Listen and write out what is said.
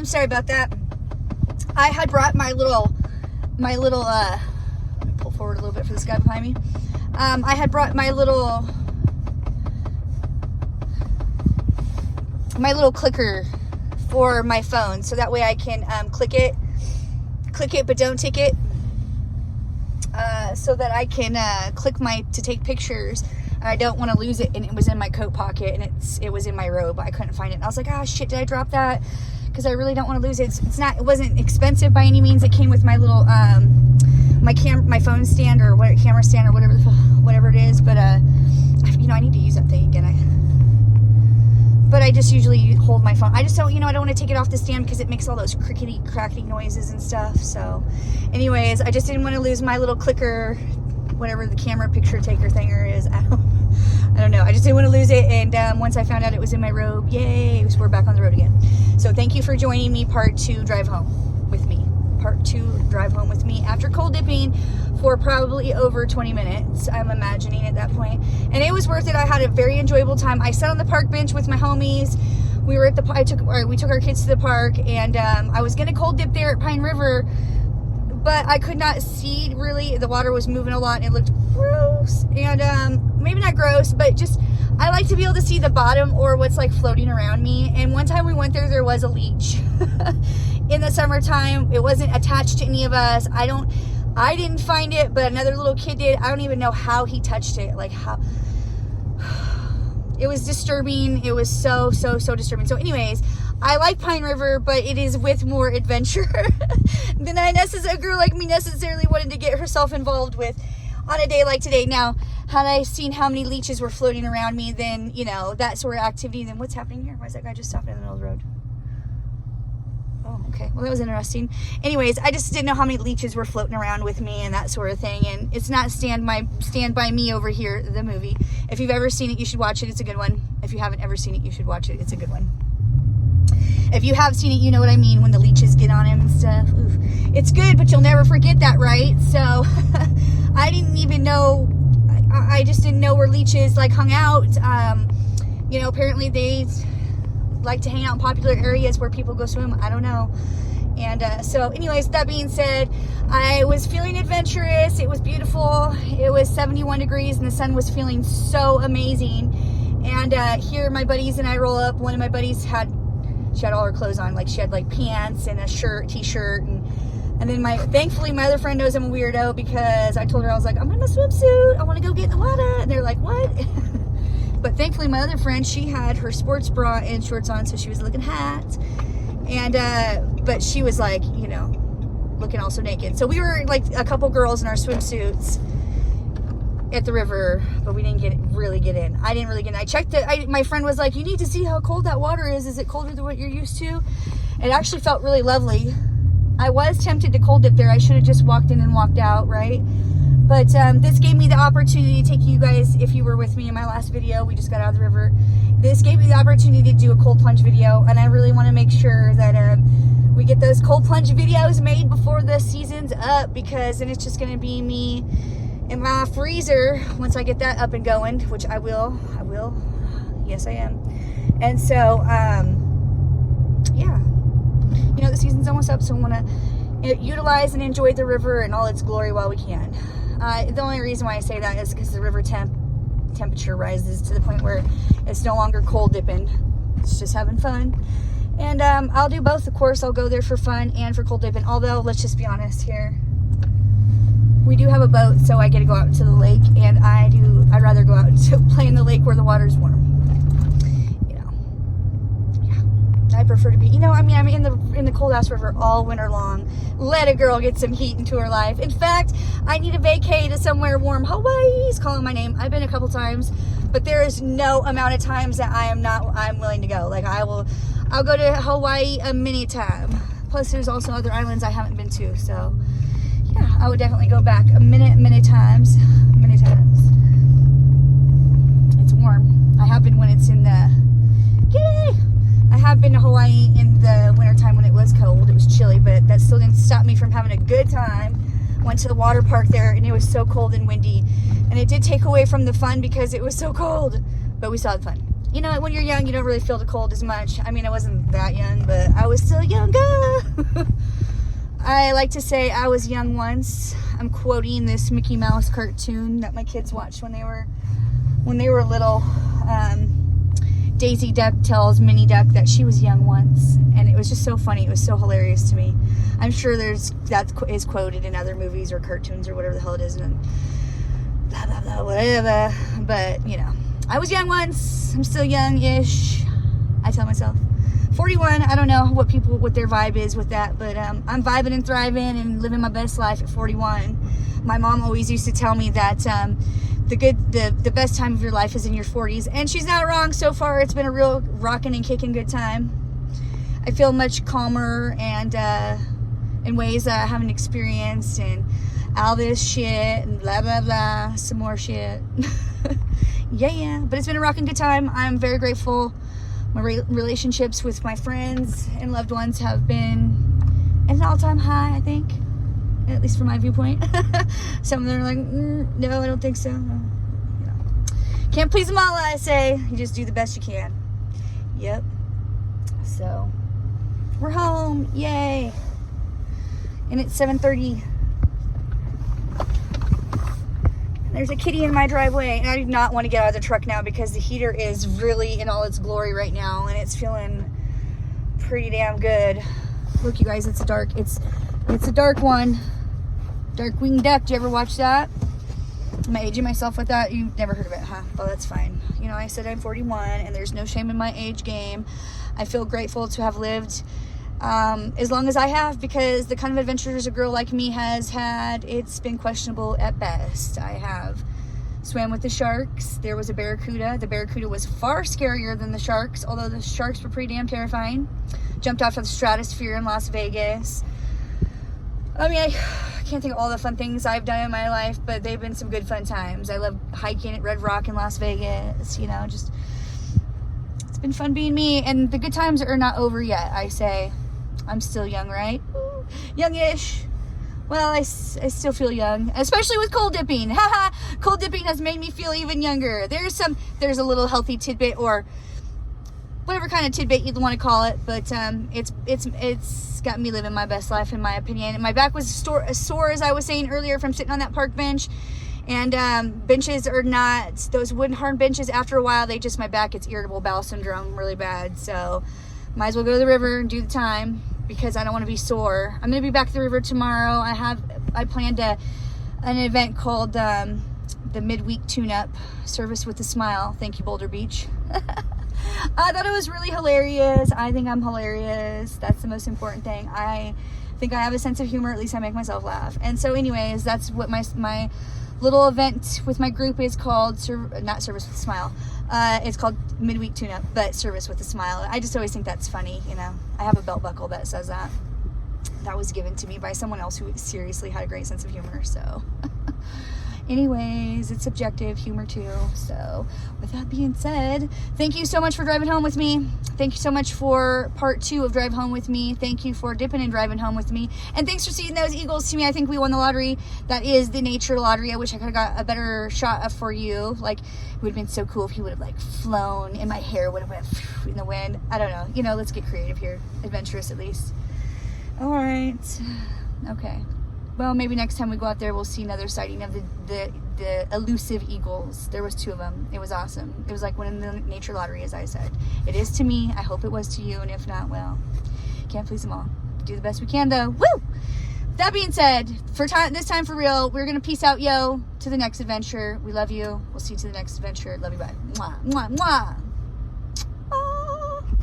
I'm sorry about that. I had brought my little, let me pull forward a little bit for this guy behind me. I had brought my little clicker for my phone, so that way I can click it but don't tick it, so that I can click to take pictures. And I don't want to lose it, and it was in my coat pocket, and it was in my robe. I couldn't find it, and I was like, ah, shit, did I drop that? Because I really don't want to lose it. It wasn't expensive by any means. It came with my little my phone stand or camera stand or whatever it is. But you know, I need to use that thing again. But I just usually hold my phone. I just don't, I don't want to take it off the stand because it makes all those crickety, crackety noises and stuff. So, anyways, I just didn't want to lose my little clicker, whatever the camera picture taker thinger is. I don't know. I just didn't want to lose it. And once I found out it was in my robe, yay, we're back on the road again. So thank you for joining me, part 2 drive home with me. Part 2 drive home with me after cold dipping for probably over 20 minutes, I'm imagining at that point. And it was worth it. I had a very enjoyable time. I sat on the park bench with my homies. We were at we took our kids to the park, and I was gonna cold dip there at Pine River, but I could not see really. The water was moving a lot and it looked gross. And maybe not gross, but just, I like to be able to see the bottom or what's like floating around me. And one time we went there was a leech. In the summertime, it wasn't attached to any of us. I didn't find it, but another little kid did. I don't even know how he touched it. Like how, it was disturbing. It was so disturbing. So anyways, I like Pine River, but it is with more adventure than a girl like me necessarily wanted to get herself involved with on a day like today. Now, had I seen how many leeches were floating around me, then, that sort of activity, then what's happening here? Why is that guy just stopping in the middle of the road? Oh, okay. Well, that was interesting. Anyways, I just didn't know how many leeches were floating around with me and that sort of thing. And it's not Stand By Me over here, the movie. If you've ever seen it, you should watch it. It's a good one. If you haven't ever seen it, you should watch it. It's a good one. If you have seen it, you know what I mean, when the leeches get on him and stuff. Oof. It's good, but you'll never forget that, right? So I didn't even know, I just didn't know where leeches like hung out. Apparently they like to hang out in popular areas where people go swim. I don't know. And so anyways, that being said, I was feeling adventurous. It was beautiful. It was 71 degrees and the sun was feeling so amazing. And here my buddies and I roll up. One of my buddies she had all her clothes on. Like she had like pants and a t-shirt. And then thankfully my other friend knows I'm a weirdo, because I told her, I was like, I'm in my swimsuit. I want to go get in the water. And they're like, what? But thankfully my other friend, she had her sports bra and shorts on, so she was looking hot. And but she was like, looking also naked. So we were like a couple girls in our swimsuits at the river, but we didn't really get in. I didn't really get in. I checked it. My friend was like, you need to see how cold that water is. Is it colder than what you're used to? It actually felt really lovely. I was tempted to cold dip there. I should have just walked in and walked out, right? But this gave me the opportunity to take you guys, if you were with me in my last video, we just got out of the river. This gave me the opportunity to do a cold plunge video, and I really want to make sure that we get those cold plunge videos made before the season's up, because then it's just going to be me in my freezer once I get that up and going, which I will. Yes, I am. And so, yeah. The season's almost up, so I want to utilize and enjoy the river in all its glory while we can. The only reason why I say that is because the river temperature rises to the point where it's no longer cold dipping. It's just having fun. And I'll do both, of course. I'll go there for fun and for cold dipping. Although, let's just be honest here. We do have a boat, so I get to go out into the lake, and I'd rather go out to play in the lake where the water's warm. I prefer to be, I'm in the cold ass river all winter long. Let a girl get some heat into her life. In fact, I need a vacay to somewhere warm. Hawaii's calling my name. I've been a couple times, but there is no amount of times that I'm willing to go. Like I'll go to Hawaii a many time. Plus there's also other islands I haven't been to. So yeah, I would definitely go back many times. It's warm. I have been when it's in I have been to Hawaii in the wintertime when it was cold. It was chilly, but that still didn't stop me from having a good time. Went to the water park there, and it was so cold and windy. And it did take away from the fun because it was so cold, but we still had fun. You know, when you're young, you don't really feel the cold as much. I mean, I wasn't that young, but I was still younger. I like to say I was young once. I'm quoting this Mickey Mouse cartoon that my kids watched when they were little. Daisy Duck tells Minnie Duck that she was young once, and it was just so funny. It was so hilarious to me. I'm sure that is quoted in other movies or cartoons or whatever the hell it is, and blah blah blah whatever. But you know, I was young once. I'm still young-ish. I tell myself. 41. I don't know what their vibe is with that, but I'm vibing and thriving and living my best life at 41. My mom always used to tell me that the best time of your life is in your 40s, and she's not wrong. So far, it's been a real rocking and kicking good time. I feel much calmer and in ways that I haven't experienced, and all this shit and blah blah blah, some more shit. yeah. But it's been a rocking good time. I'm very grateful. My relationships with my friends and loved ones have been at an all-time high, I think, at least from my viewpoint. Some of them are like, no, I don't think so. You know, can't please them all, I say. You just do the best you can. Yep. So we're home, yay. And it's 7:30. There's a kitty in my driveway, and I do not want to get out of the truck now because the heater is really in all its glory right now, and it's feeling pretty damn good. Look, you guys, it's a dark one. Darkwing Duck. Did you ever watch that? Am I aging myself with that? You've never heard of it, huh? Well, that's fine. You know, I said I'm 41, and there's no shame in my age game. I feel grateful to have lived as long as I have, because the kind of adventures a girl like me has had, it's been questionable at best. I have swam with the sharks. There was a barracuda. The barracuda was far scarier than the sharks, although the sharks were pretty damn terrifying. Jumped off of the stratosphere in Las Vegas. I mean, I can't think of all the fun things I've done in my life, but they've been some good fun times. I love hiking at Red Rock in Las Vegas, you know, just, it's been fun being me, and the good times are not over yet, I say. I'm still young, right? Youngish. Well, I still feel young, especially with cold dipping. Haha, cold dipping has made me feel even younger. There's a little healthy tidbit, or whatever kind of tidbit you'd want to call it, but it's got me living my best life, in my opinion. And my back was sore, as I was saying earlier, from sitting on that park bench. And benches are not, those wouldn't harm benches. After a while, my back gets irritable bowel syndrome really bad. So might as well go to the river and do the time, because I don't want to be sore. I'm going to be back at the river tomorrow. I planned an event called the Midweek Tune-Up Service with a Smile. Thank you, Boulder Beach. I thought it was really hilarious. I think I'm hilarious. That's the most important thing. I think I have a sense of humor. At least I make myself laugh. And so anyways, that's what my little event with my group is called. Not Service with a Smile. It's called Midweek Tune-Up, but Service with a Smile. I just always think that's funny, you know. I have a belt buckle that says that. That was given to me by someone else who seriously had a great sense of humor, so. Anyways, it's subjective humor too. So with that being said, thank you so much for driving home with me. Thank you so much for part 2 of Drive Home with me. Thank you for dipping and driving home with me. And thanks for seeing those eagles to me. I think we won the lottery. That is the nature lottery. I wish I could have got a better shot of for you. Like, it would have been so cool if he would have like flown and my hair would have went in the wind. I don't know. You know, let's get creative here. Adventurous at least. All right. Okay. Well, maybe next time we go out there, we'll see another sighting of the elusive eagles. There was 2 of them. It was awesome. It was like winning the nature lottery, as I said. It is to me. I hope it was to you. And if not, well, can't please them all. Do the best we can, though. Woo! That being said, this time for real, we're going to peace out, yo, to the next adventure. We love you. We'll see you to the next adventure. Love you, bye. Mwah, mwah, mwah.